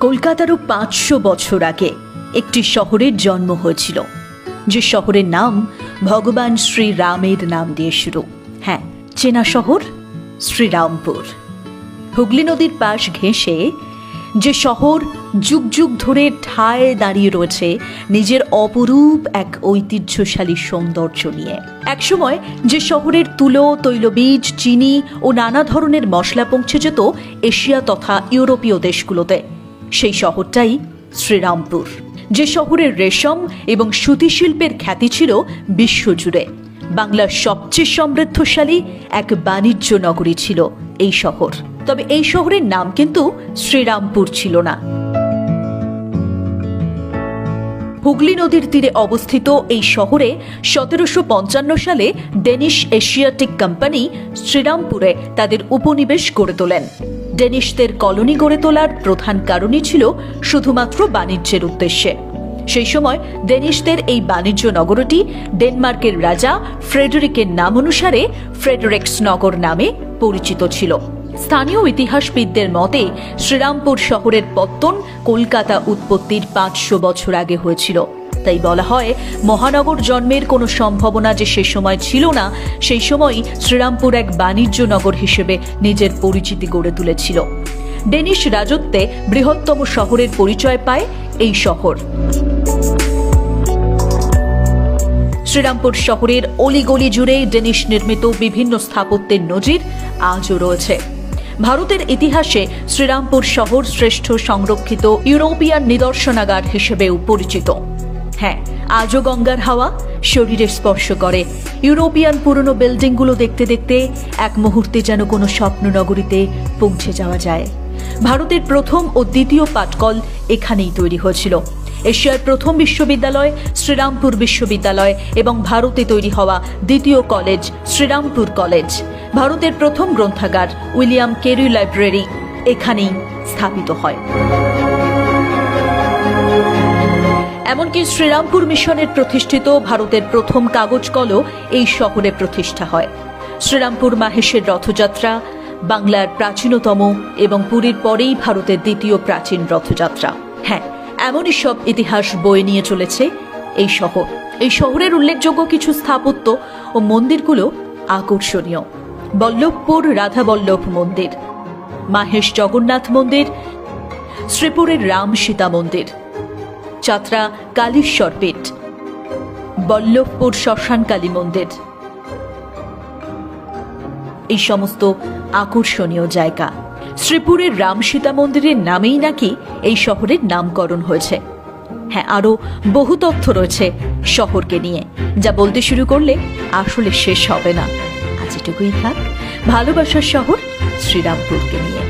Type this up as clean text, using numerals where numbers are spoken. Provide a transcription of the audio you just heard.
কলকাতারও 500 বছর আগে একটি শহরের জন্ম হয়েছিল, যে শহরের নাম ভগবান শ্রীরামের নাম দিয়ে শুরু। হ্যাঁ, চেনা শহর শ্রীরামপুর। হুগলি নদীর পাশ ঘেঁষে যে শহর যুগ যুগ ধরে ঠায় দাঁড়িয়ে রয়েছে নিজের অপরূপ এক ঐতিহ্যশালী সৌন্দর্য নিয়ে। একসময় যে শহরের তুলো, তৈলবীজ, চিনি ও নানা ধরনের মশলা পৌঁছে যেত এশিয়া তথা ইউরোপীয় দেশগুলোতে, সেই শহরটাই শ্রীরামপুর। যে শহরের রেশম এবং সুতি শিল্পের খ্যাতি ছিল বিশ্বজুড়ে। বাংলার সবচেয়ে সমৃদ্ধশালী এক বাণিজ্য নগরী ছিল এই শহর। তবে এই শহরের নাম কিন্তু শ্রীরামপুর ছিল না। হুগলি নদীর তীরে অবস্থিত এই শহরে 1755 সালে ডেনিশ এশিয়াটিক কোম্পানি শ্রীরামপুরে তাদের উপনিবেশ গড়ে তোলেন। ডেনিশদের কলোনি গড়ে তোলার প্রধান কারণই ছিল শুধুমাত্র বাণিজ্যের উদ্দেশ্যে। সেই সময় ডেনিশদের এই বাণিজ্য নগরটি ডেনমার্কের রাজা ফ্রেডরিকের নাম অনুসারে ফ্রেডরিক্সনগর নামে পরিচিত ছিল। স্থানীয় ইতিহাসবিদদের মতে শ্রীরামপুর শহরের পত্তন কলকাতা উৎপত্তির 500 বছর আগে হয়েছিল। তাই বলা হয় মহানগর জন্মের কোনো সম্ভাবনা যে সে সময় ছিল না, সেই সময়ই শ্রীরামপুর এক বাণিজ্য নগর হিসেবে নিজের পরিচিতি গড়ে তুলেছিল। ডেনিশ রাজত্বে বৃহত্তম শহরের পরিচয় পায় এই শহর। শ্রীরামপুর শহরের অলিগলি জুড়ে ডেনিশ নির্মিত বিভিন্ন স্থাপত্যের নজির আজও রয়েছে। ভারতের ইতিহাসে শ্রীরামপুর শহর শ্রেষ্ঠ সংরক্ষিত ইউরোপিয়ান নিদর্শনাগার হিসেবেও পরিচিত। হ্যাঁ, আজও গঙ্গার হাওয়া শরীরে স্পর্শ করে। ইউরোপিয়ান পুরনো বিল্ডিংগুলো দেখতে দেখতে এক মুহূর্তে যেন কোনো স্বপ্ন নগরীতে পৌঁছে যাওয়া যায়। ভারতের প্রথম ও দ্বিতীয় পাটকল এখানেই তৈরি হয়েছিল। এশিয়ার প্রথম বিশ্ববিদ্যালয় শ্রীরামপুর বিশ্ববিদ্যালয় এবং ভারতে তৈরি হওয়া দ্বিতীয় কলেজ শ্রীরামপুর কলেজ, ভারতের প্রথম গ্রন্থাগার উইলিয়াম কেরি লাইব্রেরি এখানেই স্থাপিত হয়। এমনকি শ্রীরামপুর মিশনের প্রতিষ্ঠিত ভারতের প্রথম কাগজ কলও এই শহরে প্রতিষ্ঠা হয়। শ্রীরামপুর মাহেশের রথযাত্রা বাংলার প্রাচীনতম এবং পুরীর পরেই ভারতের দ্বিতীয় প্রাচীন রথযাত্রা। হ্যাঁ, এমনই সব ইতিহাস বয়ে নিয়ে চলেছে এই শহর। এই শহরের উল্লেখযোগ্য কিছু স্থাপত্য ও মন্দিরগুলো আকর্ষণীয়। বল্লভপুর রাধাবল্লভ মন্দির, মাহেশ জগন্নাথ মন্দির, শ্রীপুরের রাম সীতা মন্দির, চাতরা কালীশ্বর পীঠ, বল্লভপুর শ্মশান কালী মন্দির, এই সমস্ত আকর্ষণীয় জায়গা। শ্রীপুরের রাম সীতা মন্দিরের নামেই নাকি এই শহরের নামকরণ হয়েছে। হ্যাঁ, আরো বহু তথ্য রয়েছে শহরকে নিয়ে, যা বলতে শুরু করলে আসলে শেষ হবে না। আজ এটুকুই থাক ভালোবাসার শহর শ্রীরামপুরকে নিয়ে।